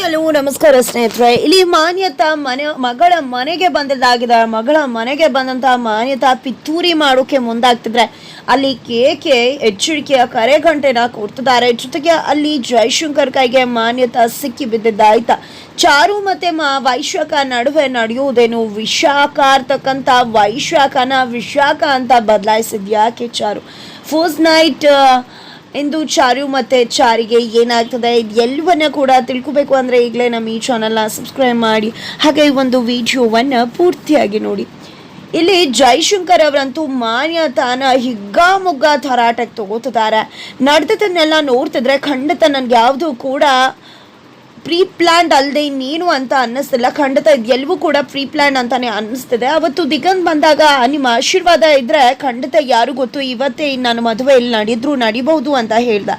Hello ನಮಸ್ಕಾರ ಸ್ನೇಹಿತರೆ. ಇಲ್ಲಿ ಮಾನ್ಯತಾ ಮಗಳ ಮನೆಗೆ ಬಂದಿದ್ದಾಗಿದೆ. ಮಗಳ ಮನೆಗೆ ಬಂದಂತಹ ಮಾನ್ಯತಾ ಪಿತೂರಿ ಮಾಡೋಕೆ ಮುಂದಾಗ್ತಿದ್ರೆ ಅಲ್ಲಿ ಕೇಕೆ ಎಚ್ಚರಿಕೆಯ ಕರೆಗಂಟೆನ ಕೊಡ್ತಿದ್ದಾರೆ. ಜೊತೆಗೆ ಅಲ್ಲಿ ಜೈಶಂಕರ್ ಕೈಗೆ ಮಾನ್ಯತಾ ಸಿಕ್ಕಿ ಬಿದ್ದಿದ್ದಾಯ್ತಾ. ಚಾರು ಮತ್ತೆ ವೈಶಾಖ ನಡುವೆ ನಡೆಯುವುದೇನು? ವಿಶಾಖ ವೈಶಾಖನ ವಿಶಾಖ ಅಂತ ಬದಲಾಯಿಸಿದ್ಯಾಕೆ ಚಾರು? ಫಸ್ಟ್ ನೈಟ್ ಇಂದು ಚಾರು ಮತ್ತು ಚಾರಿಗೆ ಏನಾಗ್ತದೆ ಎಲ್ಲವನ್ನ ಕೂಡ ತಿಳ್ಕೊಬೇಕು ಅಂದರೆ ಈಗಲೇ ನಮ್ಮ ಈ ಚಾನಲ್ನ ಸಬ್ಸ್ಕ್ರೈಬ್ ಮಾಡಿ, ಹಾಗೆ ಈ ಒಂದು ವಿಡಿಯೋವನ್ನು ಪೂರ್ತಿಯಾಗಿ ನೋಡಿ. ಇಲ್ಲಿ ಜೈಶಂಕರ್ ಅವರಂತೂ ಮಾನ್ಯತಾನ ಹಿಗ್ಗಾಮುಗ್ಗಾ ಥರಾಟಕ್ಕೆ ತಗೋತಿದ್ದಾರೆ. ನಡೆದದನ್ನೆಲ್ಲ ನೋಡ್ತಿದ್ರೆ ಖಂಡಿತ ನನಗೆ ಯಾವುದು ಕೂಡ ಪ್ರೀ ಪ್ಲ್ಯಾನ್ಡ್ ಅಲ್ಲದೆ ಇನ್ನೇನು ಅಂತ ಅನ್ನಿಸ್ತಿಲ್ಲ. ಖಂಡಿತ ಎಲ್ಲವೂ ಕೂಡ ಪ್ರೀ ಪ್ಲ್ಯಾನ್ ಅಂತಾನೆ ಅನ್ನಿಸ್ತಿದೆ. ಅವತ್ತು ದಿಗಂತ್ ಬಂದಾಗ ನಿಮ್ಮ ಆಶೀರ್ವಾದ ಇದ್ದರೆ ಖಂಡಿತ ಯಾರು ಗೊತ್ತು ಇವತ್ತೇ ನನ್ನ ಮದುವೆ ಇಲ್ಲಿ ನಡಿಬಹುದು ಅಂತ ಹೇಳ್ದ.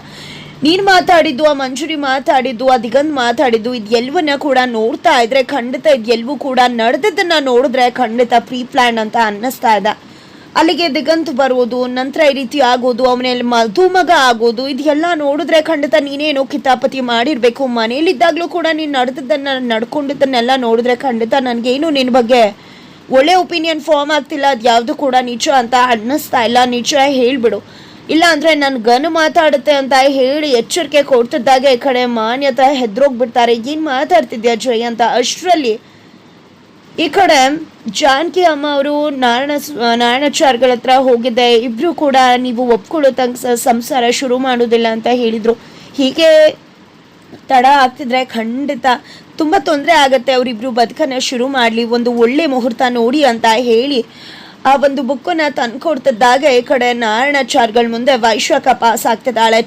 ನೀನು ಮಾತಾಡಿದ್ದು, ಆ ಮಂಜುರಿ ಮಾತಾಡಿದ್ದು, ಆ ದಿಗಂತ್ ಮಾತಾಡಿದ್ದು, ಇದೆಲ್ಲವನ್ನ ಕೂಡ ನೋಡ್ತಾ ಇದ್ರೆ ಖಂಡಿತ ಇದೆಲ್ಲವೂ ಕೂಡ ನಡೆದದನ್ನ ನೋಡಿದ್ರೆ ಖಂಡಿತ ಪ್ರೀ ಪ್ಲ್ಯಾನ್ ಅಂತ ಅನ್ನಿಸ್ತಾ ಇದೆ. ಅಲ್ಲಿಗೆ ದಿಗಂತ್ ಬರೋದು, ನಂತರ ಈ ರೀತಿ ಆಗೋದು, ಅವನಲ್ಲಿ ಮಧುಮಗ ಆಗೋದು, ಇದೆಲ್ಲ ನೋಡಿದ್ರೆ ಖಂಡಿತ ನೀನೇನೋ ಕಿತಾಪತಿ ಮಾಡಿರ್ಬೇಕು. ಮನೇಲಿದ್ದಾಗಲೂ ಕೂಡ ನೀನು ನಡ್ಕೊಂಡಿದ್ದನ್ನೆಲ್ಲ ನೋಡಿದ್ರೆ ಖಂಡಿತ ನನಗೇನು ನಿನ್ನ ಬಗ್ಗೆ ಒಳ್ಳೆ ಒಪಿನಿಯನ್ ಫಾರ್ಮ್ ಆಗ್ತಿಲ್ಲ. ಅದು ಯಾವುದು ಕೂಡ ನಿಜ ಅಂತ ಅನ್ನಿಸ್ತಾ ಇಲ್ಲ. ನಿಜ ಹೇಳ್ಬಿಡು, ಇಲ್ಲ ಅಂದರೆ ನನ್ನ ಗನು ಮಾತಾಡುತ್ತೆ ಅಂತ ಹೇಳಿ ಎಚ್ಚರಿಕೆ ಕೊಡ್ತಿದ್ದಾಗ ಈ ಕಡೆ ಮಾನ್ಯತಾ ಹೆದ್ರೋಗ್ಬಿಡ್ತಾರೆ. ಏನು ಮಾತಾಡ್ತಿದ್ಯಾ ಜೈ ಅಂತ. ಅಷ್ಟರಲ್ಲಿ ಈ ಕಡೆ ಜಾನಕಿ ಅಮ್ಮ ಅವರು ನಾರಾಯಣಾಚಾರ್ಯಗಳ ಹತ್ರ ಹೋಗಿದ್ದೆ. ಇಬ್ಬರು ಕೂಡ ನೀವು ಒಪ್ಕೊಳ್ಳೋ ತನಕ ಸಂಸಾರ ಶುರು ಮಾಡೋದಿಲ್ಲ ಅಂತ ಹೇಳಿದರು. ಹೀಗೆ ತಡ ಆಗ್ತಿದ್ರೆ ಖಂಡಿತ ತುಂಬ ತೊಂದರೆ ಆಗುತ್ತೆ. ಅವರಿಬ್ಬರು ಬದುಕನ್ನು ಶುರು ಮಾಡಲಿ, ಒಂದು ಒಳ್ಳೆ ಮುಹೂರ್ತ ನೋಡಿ ಅಂತ ಹೇಳಿ ಆ ಒಂದು ಬುಕ್ಕನ್ನು ತಂದ್ಕೊಡ್ತಿದ್ದಾಗ ಈ ಕಡೆ ನಾರಾಯಣಾಚಾರ್ಯಗಳ ಮುಂದೆ ವೈಶಾಖ ಪಾಸ್ ಆಗ್ತಿದ್ದಾಳೆ.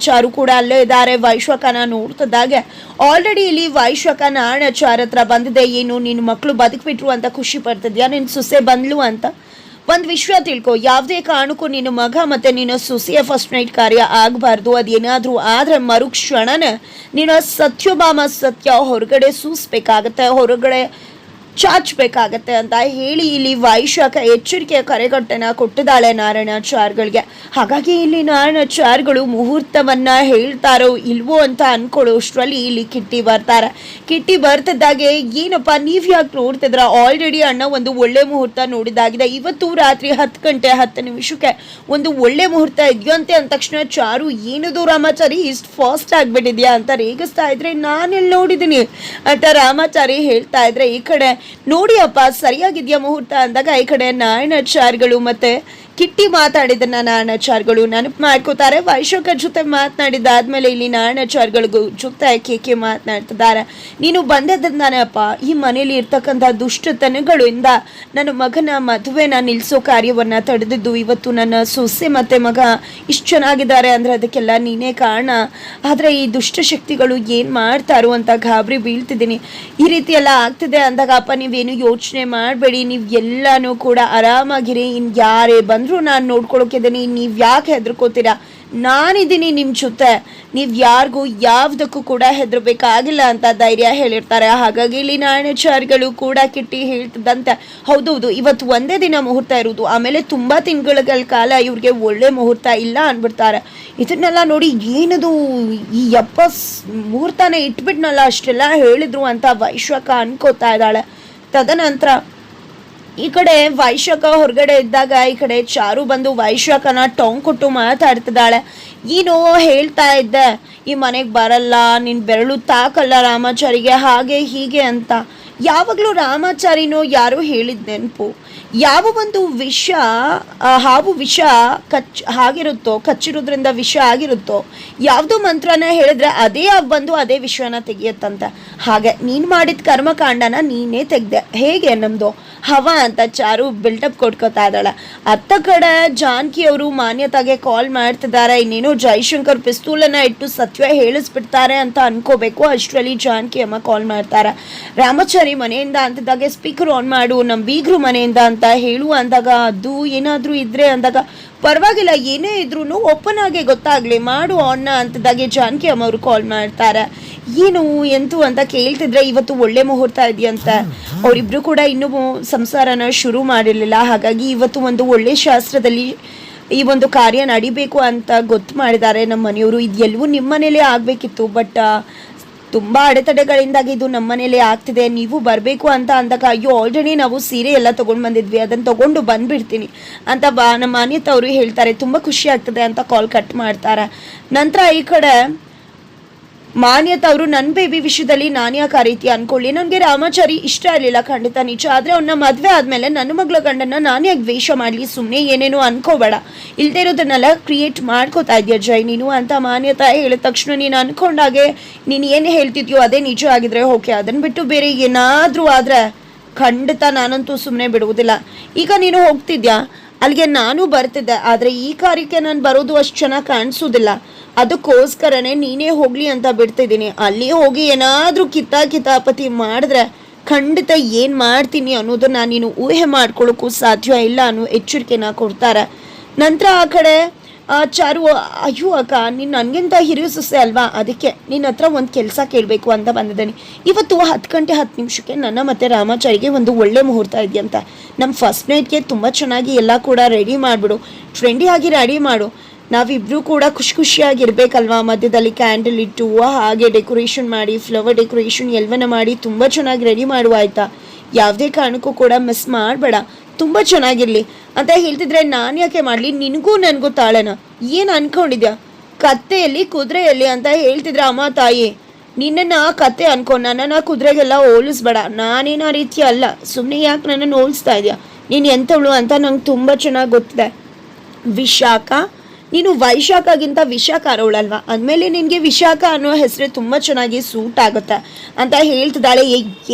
ಚಾರು ಕೂಡ ಅಲ್ಲೇ ಇದ್ದಾರೆ. ವೈಶಾಖನ ನೋಡ್ತಿದ್ದಾಗೆ ಆಲ್ರೆಡಿ ಇಲ್ಲಿ ವೈಶಾಖ ನಾರಾಯಣಾಚಾರ್ಯ ಹತ್ರ ಬಂದಿದೆ. ಏನು ನಿನ್ನ ಮಕ್ಕಳು ಬದುಕ್ಬಿಟ್ರು ಅಂತ ಖುಷಿ ಪಡ್ತಿದ್ಯಾ? ನಿನ್ನ ಸೊಸೆ ಬಂದ್ಲು ಅಂತ. ಒಂದು ವಿಷಯ ತಿಳ್ಕೊ, ಯಾವುದೇ ಕಾರಣಕ್ಕೂ ನಿನ್ನ ಮಗ ಮತ್ತು ನಿನ್ನ ಸೊಸೆಯ ಫಸ್ಟ್ ನೈಟ್ ಕಾರ್ಯ ಆಗಬಾರ್ದು. ಅದೇನಾದರೂ ಆದರೆ ಮರುಕ್ಷಣನೇ ನಿನ್ನ ಸತ್ಯಭಾಮ ಸತ್ಯ ಹೊರಗಡೆ ಸೂಸ್ಬೇಕಾಗತ್ತೆ, ಹೊರಗಡೆ ಚಾಚಬೇಕಾಗತ್ತೆ ಅಂತ ಹೇಳಿ ಇಲ್ಲಿ ವೈಶಾಖ ಎಚ್ಚರಿಕೆಯ ಕರೆಗಂಟೆನ ಕೊಟ್ಟಿದ್ದಾಳೆ ನಾರಾಯಣಾಚಾರ್ಯಗಳಿಗೆ. ಹಾಗಾಗಿ ಇಲ್ಲಿ ನಾರಾಯಣಾಚಾರ್ಯಗಳು ಮುಹೂರ್ತವನ್ನ ಹೇಳ್ತಾರೋ ಇಲ್ವೋ ಅಂತ ಅನ್ಕೊಳ್ಳೋ ಅಷ್ಟರಲ್ಲಿ ಇಲ್ಲಿ ಕಿಟ್ಟಿ ಬರ್ತಾರೆ. ಕಿಟ್ಟಿ ಬರ್ತಿದ್ದಾಗೆ ಏನಪ್ಪ ನೀವು ಯಾಕೆ ನೋಡ್ತಿದ್ರ? ಆಲ್ರೆಡಿ ಅಣ್ಣ ಒಂದು ಒಳ್ಳೆ ಮುಹೂರ್ತ ನೋಡಿದಾಗಿದೆ. ಇವತ್ತು ರಾತ್ರಿ 10 ಗಂಟೆ 10 ನಿಮಿಷಕ್ಕೆ ಒಂದು ಒಳ್ಳೆ ಮುಹೂರ್ತ ಇದೆಯಂತೆ ಅಂದ ತಕ್ಷಣ ಚಾರು ಏನದು ರಾಮಾಚಾರಿ ಇಷ್ಟು ಫಾಸ್ಟ್ ಆಗಿಬಿಟ್ಟಿದ್ಯಾ ಅಂತ ರೇಗಿಸ್ತಾ ಇದ್ರೆ ನಾನೆಲ್ಲಿ ನೋಡಿದ್ದೀನಿ ಅಂತ ರಾಮಾಚಾರಿ ಹೇಳ್ತಾ ಇದ್ರೆ ಈ ಕಡೆ ನೋಡಿ ಅಪ್ಪ ಸರಿಯಾಗಿದ್ಯಾ ಮುಹೂರ್ತ ಅಂದಾಗ ಈ ಕಡೆ ನಾರಾಯಣಾಚಾರ್ಯಗಳು ಮತ್ತೆ ಕಿಟ್ಟಿ ಮಾತಾಡಿದನ್ನ ನಾರಾಯಣಾಚಾರ್ಯಗಳು ನೆನಪು ಮಾಡ್ಕೋತಾರೆ. ವೈಶಾಖ ಜೊತೆ ಮಾತನಾಡಿದಾದ್ಮೇಲೆ ಇಲ್ಲಿ ನಾರಾಯಣಾಚಾರ್ಯಗಳಿಗೂ ಜೊತೆ ಕೇಕೆ ಮಾತನಾಡ್ತಿದ್ದಾರೆ. ನೀನು ಬಂದದ್ದಾನೆ ಅಪ್ಪ, ಈ ಮನೇಲಿ ಇರ್ತಕ್ಕಂಥ ದುಷ್ಟತನಗಳಿಂದ ನನ್ನ ಮಗನ ಮದುವೆನ ನಿಲ್ಲಿಸೋ ಕಾರ್ಯವನ್ನ ತಡೆದಿದ್ದು. ಇವತ್ತು ನನ್ನ ಸೊಸೆ ಮತ್ತೆ ಮಗ ಇಷ್ಟು ಚೆನ್ನಾಗಿದ್ದಾರೆ ಅಂದ್ರೆ ಅದಕ್ಕೆಲ್ಲ ನೀನೇ ಕಾರಣ. ಆದರೆ ಈ ದುಷ್ಟಶಕ್ತಿಗಳು ಏನು ಮಾಡ್ತಾರೋ ಅಂತ ಗಾಬರಿ ಬೀಳ್ತಿದ್ದೀನಿ. ಈ ರೀತಿ ಎಲ್ಲ ಆಗ್ತಿದೆ ಅಂದಾಗ ಅಪ್ಪ ನೀವೇನು ಯೋಚನೆ ಮಾಡಬೇಡಿ, ನೀವು ಎಲ್ಲನೂ ಕೂಡ ಆರಾಮಾಗಿರಿ. ಇನ್ನು ಯಾರೇ ಬಂದು ನಾನು ನೋಡ್ಕೊಳಕಿದ್ದೀನಿ, ನೀವು ಯಾಕೆ ಹೆದರ್ಕೋತೀರಾ? ನಾನಿದ್ದೀನಿ ನಿಮ್ಮ ಜೊತೆ, ನೀವು ಯಾರಿಗೂ ಯಾವುದಕ್ಕೂ ಕೂಡ ಹೆದರ್ಬೇಕಾಗಿಲ್ಲ ಅಂತ ಧೈರ್ಯ ಹೇಳಿರ್ತಾರೆ. ಹಾಗಾಗಿ ಇಲ್ಲಿ ನಾರಾಯಣಾಚಾರ್ಯಗಳು ಕೂಡ ಕಿಟ್ಟಿ ಹೇಳ್ತಿದ್ದಂತೆ ಹೌದೌದು ಇವತ್ತು ಒಂದೇ ದಿನ ಮುಹೂರ್ತ ಇರೋದು, ಆಮೇಲೆ ತುಂಬ ತಿಂಗಳ ಕಾಲ ಇವ್ರಿಗೆ ಒಳ್ಳೆ ಮುಹೂರ್ತ ಇಲ್ಲ ಅಂದ್ಬಿಡ್ತಾರೆ. ಇದನ್ನೆಲ್ಲ ನೋಡಿ ಏನದು ಈ ಮುಹೂರ್ತನೇ ಇಟ್ಬಿಟ್ನಲ್ಲ ಅಷ್ಟೆಲ್ಲ ಹೇಳಿದ್ರು ಅಂತ ವೈಶಾಖ ಅನ್ಕೋತಾ ಇದ್ದಾಳೆ. ತದನಂತರ ಈ ಕಡೆ ವೈಶಾಖ ಹೊರಗಡೆ ಇದ್ದಾಗ ಈ ಕಡೆ ಚಾರು ಬಂದು ವೈಶಾಖನ ಟಾಂಗ್ ಕೊಟ್ಟು ಮಾತಾಡ್ತಿದ್ದಾಳೆ. ಏನೋ ಹೇಳ್ತಾ ಇದ್ದೆ ಈ ಮನೆಗೆ ಬರಲ್ಲ, ನಿನ್ನ ಬೆರಳು ತಾಕಲ್ಲ ರಾಮಾಚಾರಿಗೆ ಹಾಗೆ ಹೀಗೆ ಅಂತ. ಯಾವಾಗಲೂ ರಾಮಾಚಾರಿನೋ ಯಾರೋ ಹೇಳಿದ ನೆನಪು. ಯಾವ ಒಂದು ವಿಷ ಹಾವು ವಿಷ ಆಗಿರುತ್ತೋ, ಕಚ್ಚಿರೋದ್ರಿಂದ ವಿಷ ಆಗಿರುತ್ತೋ, ಯಾವುದೋ ಮಂತ್ರನ ಹೇಳಿದ್ರೆ ಅದೇ ಬಂದು ಅದೇ ವಿಷಯನ ತೆಗಿಯತ್ತಂತೆ. ಹಾಗೆ ನೀನು ಮಾಡಿದ ಕರ್ಮಕಾಂಡನ ನೀನೇ ತೆಗ್ದೆ, ಹೇಗೆ ನಮ್ಮದು ಹವ ಅಂತ ಚಾರು ಬಿಲ್ಡಪ್ ಕೊಡ್ಕೋತಾ ಇದ್ದಾಳೆ. ಅತ್ತ ಕಡೆ ಜಾನಕಿ ಅವರು ಮಾನ್ಯತಾಗೆ ಕಾಲ್ ಮಾಡ್ತಿದ್ದಾರೆ. ಇನ್ನೇನೋ ಜೈಶಂಕರ್ ಪಿಸ್ತೂಲನ್ನ ಇಟ್ಟು ಸತ್ಯ ಹೇಳಿಸ್ಬಿಡ್ತಾರೆ ಅಂತ ಅನ್ಕೋಬೇಕು. ಅಷ್ಟರಲ್ಲಿ ಜಾನಕಿ ಅಮ್ಮ ಕಾಲ್ ಮಾಡ್ತಾರೆ. ರಾಮಾಚಾರಿ ಮನೆಯಿಂದ ಅಂತಿದ್ದಾಗೆ ಸ್ಪೀಕರ್ ಆನ್ ಮಾಡು, ನಮ್ಮ ಬೀಗರು ಮನೆಯಿಂದ ಅಂತ ಹೇಳು ಅಂದಾಗ ಅದು ಏನಾದರೂ ಇದ್ರೆ ಅಂದಾಗ ಪರವಾಗಿಲ್ಲ ಏನೇ ಇದ್ರೂ ಓಪನ್ ಆಗಿ ಗೊತ್ತಾಗ್ಲಿ ಮಾಡು ಅಣ್ಣ ಅಂತಿದ್ದಾಗೆ ಜಾನಕಿ ಅಮ್ಮ ಅವರು ಕಾಲ್ ಮಾಡ್ತಾರೆ. ಏನು ಎಂತು ಅಂತ ಕೇಳ್ತಿದ್ರೆ ಇವತ್ತು ಒಳ್ಳೆ ಮುಹೂರ್ತ ಇದೆಯಂತ. ಅವರಿಬ್ರು ಕೂಡ ಇನ್ನೂ ಸಂಸಾರನ ಶುರು ಮಾಡಿರಲಿಲ್ಲ. ಹಾಗಾಗಿ ಇವತ್ತು ಒಂದು ಒಳ್ಳೆ ಶಾಸ್ತ್ರದಲ್ಲಿ ಈ ಒಂದು ಕಾರ್ಯ ನಡಿಬೇಕು ಅಂತ ಗೊತ್ತು ಮಾಡಿದ್ದಾರೆ ನಮ್ಮ ಮನೆಯವರು. ಇದೆಲ್ಲವೂ ನಿಮ್ಮ ಮನೇಲೇ ಆಗಬೇಕಿತ್ತು. ಬಟ್ ತುಂಬ ಅಡೆತಡೆಗಳಿಂದಾಗಿ ಇದು ನಮ್ಮ ಮನೇಲಿ ಆಗ್ತಿದೆ, ನೀವು ಬರಬೇಕು ಅಂತ ಅಂದಾಗ ಅಯ್ಯೋ ಆಲ್ರೆಡಿ ನಾವು ಸೀರೆ ಎಲ್ಲ ತೊಗೊಂಡು ಬಂದಿದ್ವಿ, ಅದನ್ನು ತೊಗೊಂಡು ಬಂದುಬಿಡ್ತೀನಿ ಅಂತ ನಮ್ಮ ಮಾನ್ಯತೆ ಅವರು ಹೇಳ್ತಾರೆ. ತುಂಬ ಖುಷಿ ಆಗ್ತದೆ ಅಂತ ಕಾಲ್ ಕಟ್ ಮಾಡ್ತಾರೆ. ನಂತರ ಈ ಕಡೆ ಮಾನ್ಯತೆ ಅವರು ನನ್ನ ಬೇಬಿ ವಿಷಯದಲ್ಲಿ ನಾನು ಯಾಕೆ ಆ ರೀತಿ ಅನ್ಕೊಳ್ಳಿ, ನನಗೆ ರಾಮಾಚಾರಿ ಇಷ್ಟ ಇರಲಿಲ್ಲ ಖಂಡಿತ ನಿಜ, ಆದರೆ ಅವನ್ನ ಮದುವೆ ಆದಮೇಲೆ ನನ್ನ ಮಗಳ ಗಂಡನ ನಾನು ಯಾಕೆ ದ್ವೇಷ ಮಾಡಲಿ, ಸುಮ್ಮನೆ ಏನೇನು ಅನ್ಕೋಬೇಡ, ಇಲ್ಲದೆ ಇರೋದನ್ನೆಲ್ಲ ಕ್ರಿಯೇಟ್ ಮಾಡ್ಕೋತಾ ಇದೆಯಾ ಜೈ ನೀನು ಅಂತ ಮಾನ್ಯತೆ ಹೇಳಿದ ತಕ್ಷಣ ನೀನು ಅನ್ಕೊಂಡಾಗೆ ನೀನು ಏನು ಹೇಳ್ತಿದ್ಯೋ ಅದೇ ನಿಜ ಆಗಿದ್ರೆ ಓಕೆ, ಅದನ್ನು ಬಿಟ್ಟು ಬೇರೆ ಏನಾದರೂ ಆದರೆ ಖಂಡಿತ ನಾನಂತೂ ಸುಮ್ಮನೆ ಬಿಡುವುದಿಲ್ಲ. ಈಗ ನೀನು ಹೋಗ್ತಿದ್ಯಾ ಅಲ್ಲಿಗೆ ನಾನು ಬರ್ತಿದ್ದೆ, ಆದರೆ ಈ ಕಾರ್ಯಕ್ಕೆ ನಾನು ಬರೋದು ಅಷ್ಟು ಚೆನ್ನಾಗಿ ಕಾಣಿಸೋದಿಲ್ಲ, ಅದಕ್ಕೋಸ್ಕರನೇ ನೀನೇ ಹೋಗಲಿ ಅಂತ ಬಿಡ್ತಿದ್ದೀನಿ. ಅಲ್ಲಿ ಹೋಗಿ ಏನಾದರೂ ಕಿತಾಪತಿ ಮಾಡಿದ್ರೆ ಖಂಡಿತ ಏನು ಮಾಡ್ತೀನಿ ಅನ್ನೋದನ್ನು ನೀನು ಊಹೆ ಮಾಡ್ಕೊಳ್ಳೋಕ್ಕೂ ಸಾಧ್ಯ ಇಲ್ಲ ಅನ್ನೋ ಎಚ್ಚರಿಕೆನ ಕೊಡ್ತಾರೆ. ನಂತರ ಆ ಕಡೆ ಚಾರು, ಅಯ್ಯೋ ಅಕ್ಕ ನೀನು ನನಗಿಂತ ಹಿರಿಯ ಸೊಸೆ ಅಲ್ವಾ, ಅದಕ್ಕೆ ನಿನ್ನ ಹತ್ರ ಒಂದು ಕೆಲಸ ಕೇಳಬೇಕು ಅಂತ ಬಂದಿದ್ದೀನಿ. ಇವತ್ತು 10 ಗಂಟೆ 10 ನಿಮಿಷಕ್ಕೆ ನನ್ನ ಮತ್ತು ರಾಮಾಚಾರಿಗೆ ಒಂದು ಒಳ್ಳೆ ಮುಹೂರ್ತ ಇದೆಯಂತ. ನಮ್ಮ ಫಸ್ಟ್ ನೈಟ್ಗೆ ತುಂಬ ಚೆನ್ನಾಗಿ ಎಲ್ಲ ಕೂಡ ರೆಡಿ ಮಾಡಿಬಿಡು, ಟ್ರೆಂಡಿಯಾಗಿ ರೆಡಿ ಮಾಡು, ನಾವಿಬ್ಬರೂ ಕೂಡ ಖುಷಿಯಾಗಿರ್ಬೇಕಲ್ವಾ, ಮಧ್ಯದಲ್ಲಿ ಕ್ಯಾಂಡಲ್ ಇಟ್ಟು ಹಾಗೆ ಡೆಕೋರೇಷನ್ ಮಾಡಿ ಫ್ಲವರ್ ಡೆಕೋರೇಷನ್ ಎಲ್ಲವನ್ನ ಮಾಡಿ ತುಂಬ ಚೆನ್ನಾಗಿ ರೆಡಿ ಮಾಡುವ ಆಯಿತಾ, ಯಾವುದೇ ಕಾರಣಕ್ಕೂ ಕೂಡ ಮಿಸ್ ಮಾಡಬೇಡ, ತುಂಬ ಚೆನ್ನಾಗಿರಲಿ ಅಂತ ಹೇಳ್ತಿದ್ರೆ ನಾನು ಯಾಕೆ ಮಾಡಲಿ, ನಿನಗೂ ನನಗೂ ತಾಳನ, ಏನು ಅನ್ಕೊಂಡಿದ್ಯಾ, ಕತ್ತೆಯಲ್ಲಿ ಕುದುರೆಯಲ್ಲಿ ಅಂತ ಹೇಳ್ತಿದ್ರೆ ಅಮ್ಮ ತಾಯಿ, ನಿನ್ನನ್ನು ಕತೆ ಅನ್ಕೊ, ನನ್ನನ್ನು ಕುದುರೆಗೆಲ್ಲ ಹೋಲಿಸ್ಬೇಡ, ನಾನೇನೋ ರೀತಿ ಅಲ್ಲ, ಸುಮ್ಮನೆ ಯಾಕೆ ನನ್ನನ್ನು ಹೋಲಿಸ್ತಾ ಇದೆಯಾ, ನೀನು ಎಂಥವಳು ಅಂತ ನಂಗೆ ತುಂಬ ಚೆನ್ನಾಗಿ ಗೊತ್ತಿದೆ. ವಿಶಾಖ, ನೀನು ವೈಶಾಖಗಿಂತ ವಿಶಾಖ ಅರೋಳಲ್ವಾ, ಅಂದಮೇಲೆ ನಿನಗೆ ವಿಶಾಖ ಅನ್ನೋ ಹೆಸರು ತುಂಬ ಚೆನ್ನಾಗಿ ಸೂಟ್ ಆಗುತ್ತೆ ಅಂತ ಹೇಳ್ತಿದ್ದಾಳೆ.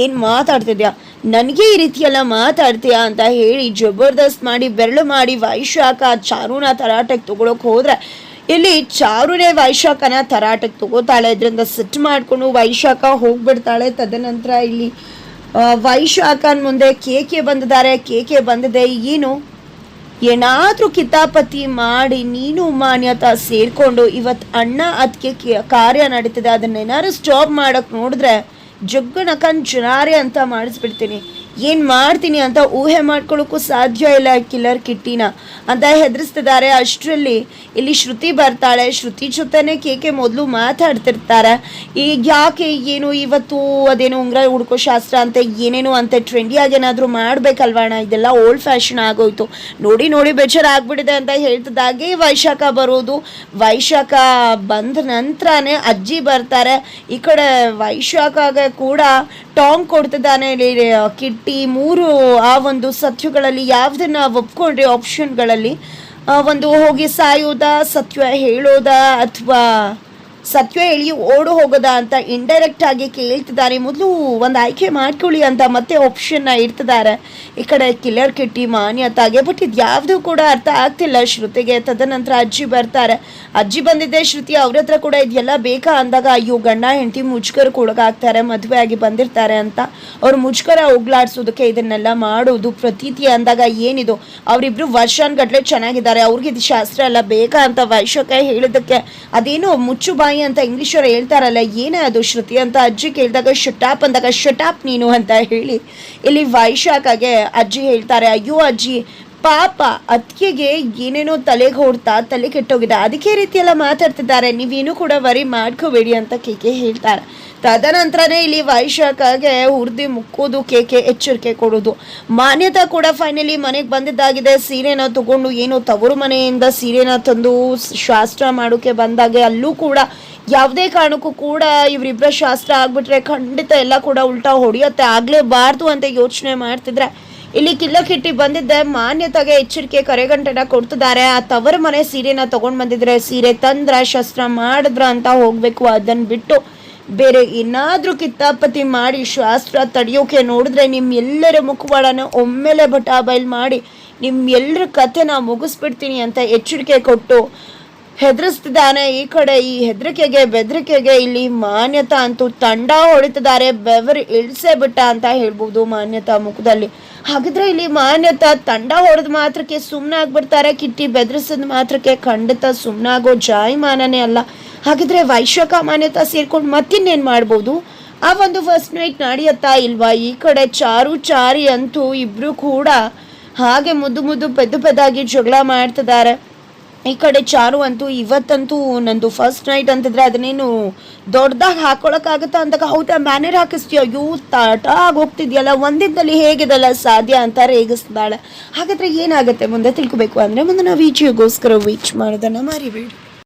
ಏನು ಮಾತಾಡ್ತಿದ್ಯಾ, ನನಗೆ ಈ ರೀತಿಯೆಲ್ಲ ಮಾತಾಡ್ತೀಯಾ ಅಂತ ಹೇಳಿ ಜಬರ್ದಸ್ತ್ ಮಾಡಿ ಬೆರಳು ಮಾಡಿ ವೈಶಾಖ ಚಾರುನ ತರಾಟೆಗೆ ತೊಗೊಳಕ್ಕೆ ಹೋದರೆ ಇಲ್ಲಿ ಚಾರುನೇ ವೈಶಾಖನ ತರಾಟೆಗೆ ತಗೋತಾಳೆ. ಇದರಿಂದ ಸಿಟ್ಟು ಮಾಡಿಕೊಂಡು ವೈಶಾಖ ಹೋಗ್ಬಿಡ್ತಾಳೆ. ತದನಂತರ ಇಲ್ಲಿ ವೈಶಾಖನ ಮುಂದೆ ಕೇಕೆ ಬಂದಿದೆ, ಏನು ಏನಾದರೂ ಕಿತಾಪತಿ ಮಾಡಿ ನೀನು ಮಾನ್ಯತಾ ಸೇರಿಕೊಂಡು ಇವತ್ತು ಅಣ್ಣ ಅದಕ್ಕೆ ಕಾರ್ಯ ನಡೀತಿದೆ, ಅದನ್ನೇನಾದ್ರು ಸ್ಟಾಪ್ ಮಾಡೋಕ್ಕೆ ನೋಡಿದ್ರೆ ಜಗ್ಗನಕನ್ ಜನಾರೆ ಅಂತ ಮಾಡಿಸ್ಬಿಡ್ತೀನಿ, ಏನು ಮಾಡ್ತೀನಿ ಅಂತ ಊಹೆ ಮಾಡ್ಕೊಳ್ಳೋಕ್ಕೂ ಸಾಧ್ಯ ಇಲ್ಲ ಕಿಲ್ಲರ್ ಕಿಟ್ಟಿನ ಅಂತ ಹೆದರಿಸ್ತಿದ್ದಾರೆ. ಅಷ್ಟರಲ್ಲಿ ಇಲ್ಲಿ ಶ್ರುತಿ ಬರ್ತಾಳೆ. ಶ್ರುತಿ ಜೊತೆನೇ ಕೇಕೆ ಮೊದಲು ಮಾತಾಡ್ತಿರ್ತಾರೆ. ಈಗ ಯಾಕೆ ಏನು ಇವತ್ತು ಅದೇನೋ ಉಂಗ್ರ ಹುಡ್ಕೋ ಶಾಸ್ತ್ರ ಅಂತ ಏನೇನೋ ಅಂತ ಟ್ರೆಂಡಿಯಾಗಿ ಏನಾದರೂ ಮಾಡಬೇಕಲ್ವಣ್ಣ, ಇದೆಲ್ಲ ಓಲ್ಡ್ ಫ್ಯಾಷನ್ ಆಗೋಯ್ತು, ನೋಡಿ ಬೇಜಾರಾಗ್ಬಿಟ್ಟಿದೆ ಅಂತ ಹೇಳ್ತಿದ್ದಾಗೆ ವೈಶಾಖ ಬರೋದು. ವೈಶಾಖ ಬಂದ ನಂತರನೇ ಅಜ್ಜಿ ಬರ್ತಾರೆ. ಈ ಕಡೆ ವೈಶಾಖಗೆ ಕೂಡ ಟಾಂಗ್ ಕೊಡ್ತಿದ್ದಾನೆ ಕಿಟ್ಟಿ. 3 ಆ ಒಂದು ಸತ್ಯಗಳಲ್ಲಿ ಯಾವುದನ್ನ ಒಪ್ಕೊಂಡ್ರೆ ಆಪ್ಷನ್ಗಳಲ್ಲಿ ಒಂದು ಹೋಗಿ ಸಾಯೋದಾ, ಸತ್ಯ ಹೇಳೋದಾ ಅಥವಾ ಸತ್ಯ ಹೇಳಿ ಓಡು ಹೋಗೋದಾ ಅಂತ ಇಂಡೈರೆಕ್ಟ್ ಆಗಿ ಕೇಳ್ತಿದ್ದಾರೆ. ಮೊದಲು ಒಂದು ಆಯ್ಕೆ ಮಾಡ್ಕೊಳ್ಳಿ ಅಂತ ಮತ್ತೆ ಆಪ್ಷನ್ನ ಇಡ್ತಿದ್ದಾರೆ ಈ ಕಡೆ ಕಿಲ್ಲರ್ ಕಿಟ್ಟಿ ಮಾನ್ಯತಾಗೆ. ಬಟ್ ಇದು ಯಾವುದೂ ಕೂಡ ಅರ್ಥ ಆಗ್ತಿಲ್ಲ ಶ್ರುತಿಗೆ. ತದನಂತರ ಅಜ್ಜಿ ಬರ್ತಾರೆ. ಅಜ್ಜಿ ಬಂದಿದ್ದೆ ಶ್ರುತಿ ಅವ್ರ ಹತ್ರ ಕೂಡ ಇದೆಲ್ಲ ಬೇಕಾ ಅಂದಾಗ ಅಯ್ಯೋ ಗಂಡ ಹೆಂಡತಿ ಮುಜ್ಕರಕ್ಕೆ ಒಳಗಾಗ್ತಾರೆ, ಮದುವೆ ಆಗಿ ಬಂದಿರ್ತಾರೆ ಅಂತ ಅವ್ರು ಮುಜ್ಕರ ಹೋಗ್ಲಾಡ್ಸೋದಕ್ಕೆ ಇದನ್ನೆಲ್ಲ ಮಾಡೋದು ಪ್ರತೀತಿ ಅಂದಾಗ ಏನಿದು, ಅವರಿಬ್ರು ವರ್ಷಾನ್ಗಟ್ಲೆ ಚೆನ್ನಾಗಿದ್ದಾರೆ, ಅವ್ರಿಗೆ ಇದು ಶಾಸ್ತ್ರ ಎಲ್ಲ ಬೇಕಾ ಅಂತ ವೈಶಾಖ ಹೇಳಿದ್ದಕ್ಕೆ ಅದೇನೋ ಮುಚ್ಚು ಬಾಯಿ ಅಂತ ಇಂಗ್ಲೀಷರು ಹೇಳ್ತಾರಲ್ಲ, ಏನೇ ಅದು ಶ್ರುತಿ ಅಂತ ಅಜ್ಜಿ ಕೇಳಿದಾಗ ಶಟಾಪ್ ಅಂದಾಗ ಶಟಾಪ್ ನೀನು ಅಂತ ಹೇಳಿ ಇಲ್ಲಿ ವೈಶಾಖಗೆ ಅಜ್ಜಿ ಹೇಳ್ತಾರೆ. ಅಯ್ಯೋ ಅಜ್ಜಿ ಪಾಪ ಅತ್ತಿಗೆಗೆ ಏನೇನೋ ತಲೆಗೆ ಹೊಡ್ತಾ ತಲೆ ಕೆಟ್ಟೋಗಿದೆ, ಅದಕ್ಕೆ ರೀತಿಯೆಲ್ಲ ಮಾತಾಡ್ತಿದ್ದಾರೆ, ನೀವೇನು ಕೂಡ ವರಿ ಮಾಡ್ಕೋಬೇಡಿ ಅಂತ ಕೇಕೆ ಹೇಳ್ತಾರೆ. ತದನಂತರನೇ ಇಲ್ಲಿ ವೈಶಾಖಗೆ ಹುರಿದು ಮುಕ್ಕೋದು ಕೇಕೆ ಎಚ್ಚರಿಕೆ ಕೊಡೋದು. ಮಾನ್ಯತಾ ಕೂಡ ಫೈನಲಿ ಮನೆಗೆ ಬಂದಿದ್ದಾಗಿದೆ. ಸೀರೆನ ತಗೊಂಡು ಏನೋ ತವರು ಮನೆಯಿಂದ ಸೀರೆನ ತಂದು ಶಾಸ್ತ್ರ ಮಾಡೋಕ್ಕೆ ಬಂದಾಗೆ ಅಲ್ಲೂ ಕೂಡ ಯಾವುದೇ ಕಾರಣಕ್ಕೂ ಕೂಡ ಇವರಿಬ್ಬರ ಶಾಸ್ತ್ರ ಆಗ್ಬಿಟ್ರೆ ಖಂಡಿತ ಎಲ್ಲ ಕೂಡ ಉಲ್ಟಾ ಹೊಡೆಯುತ್ತೆ, ಆಗಲೇಬಾರ್ದು ಅಂತ ಯೋಚನೆ ಮಾಡ್ತಿದ್ರೆ ಇಲ್ಲಿ ಕಿಲ್ಲರ್ ಕಿಟ್ಟಿ ಬಂದಿದ್ದೆ. ಮಾನ್ಯತೆಗೆ ಎಚ್ಚರಿಕೆ ಕರೆಗಂಟೆನ ಕೊಡ್ತಿದ್ದಾರೆ. ಆ ತವರ ಮನೆ ಸೀರೆನ ತಗೊಂಡು ಬಂದಿದ್ರೆ ಸೀರೆ ತಂದ್ರ ಶಸ್ತ್ರ ಮಾಡಿದ್ರ ಅಂತ ಹೋಗ್ಬೇಕು, ಅದನ್ನು ಬಿಟ್ಟು ಬೇರೆ ಏನಾದರೂ ಕಿತ್ತಾಪತಿ ಮಾಡಿ ಶಾಸ್ತ್ರ ತಡೆಯೋಕೆ ನೋಡಿದ್ರೆ ನಿಮ್ಮೆಲ್ಲರ ಮುಖವಾಡನ ಒಮ್ಮೆಲೆ ಬೈಲ್ ಮಾಡಿ ನಿಮ್ಮೆಲ್ಲರ ಕಥೆನ ಮುಗಿಸ್ಬಿಡ್ತೀನಿ ಅಂತ ಎಚ್ಚರಿಕೆ ಕೊಟ್ಟು ಹೆದರಿಸ್ತಿದ್ದಾನೆ. ಈ ಕಡೆ ಈ ಬೆದರಿಕೆಗೆ ಇಲ್ಲಿ ಮಾನ್ಯತಾ ಅಂತೂ ತಂಡ ಹೊಡಿತಿದ್ದಾರೆ. ಬೆವರು ಇಳಿಸೇ ಬಿಟ್ಟ ಅಂತ ಹೇಳ್ಬೋದು ಮಾನ್ಯತಾ ಮುಖದಲ್ಲಿ. ಹಾಗಿದ್ರೆ ಇಲ್ಲಿ ಮಾನ್ಯತಾ ತಂಡ ಹೊಡೆದ ಮಾತ್ರಕ್ಕೆ ಸುಮ್ಮನೆ ಆಗ್ಬಿಡ್ತಾರೆ, ಕಿಟ್ಟಿ ಬೆದರಿಸಿದ ಮಾತ್ರಕ್ಕೆ ಖಂಡಿತ ಸುಮ್ಮನಾಗೋ ಜಾಯಮಾನನೇ ಅಲ್ಲ. ಹಾಗಿದ್ರೆ ವೈಶಾಖ ಮಾನ್ಯತಾ ಸೇರ್ಕೊಂಡು ಮತ್ತಿನ್ನೇನು ಮಾಡ್ಬೋದು? ಆ ಒಂದು ಫಸ್ಟ್ ನೈಟ್ ನಡೆಯುತ್ತಾ ಇಲ್ವಾ? ಈ ಕಡೆ ಚಾರಿ ಅಂತೂ ಇಬ್ರು ಕೂಡ ಹಾಗೆ ಮುದ್ದು ಪೆದ್ದಾಗಿ ಜಗಳ ಮಾಡ್ತಿದ್ದಾರೆ. ಈ ಕಡೆ ಚಾರು ಅಂತೂ ಇವತ್ತಂತೂ ನಂದು ಫಸ್ಟ್ ನೈಟ್ ಅಂತಿದ್ರೆ ಅದನ್ನೇನು ದೊಡ್ಡದಾಗಿ ಹಾಕೊಳಕ್ಕಾಗತ್ತಾ ಅಂದಾಗ ಹೌದಾ ಬ್ಯಾನರ್ ಹಾಕಿಸ್ತೀಯ ಅಯ್ಯೋ ತಾಟ ಆಗೋಗ್ತಿದ್ಯಲ್ಲ ಒಂದಿದ್ದಲ್ಲಿ ಹೇಗಿದೆಲ್ಲ ಸಾಧ್ಯ ಅಂತ ರೇಗಿಸ್ತಾಳೆ. ಹಾಗಾದ್ರೆ ಏನಾಗುತ್ತೆ ಮುಂದೆ ತಿಳ್ಕೊಬೇಕು ಅಂದರೆ ಮುಂದೆ ನಾವು ವಿಡಿಯೋಗೋಸ್ಕರ ವೀಚ್ ಮಾಡೋದನ್ನು ಮರಿಬೇಡಿ.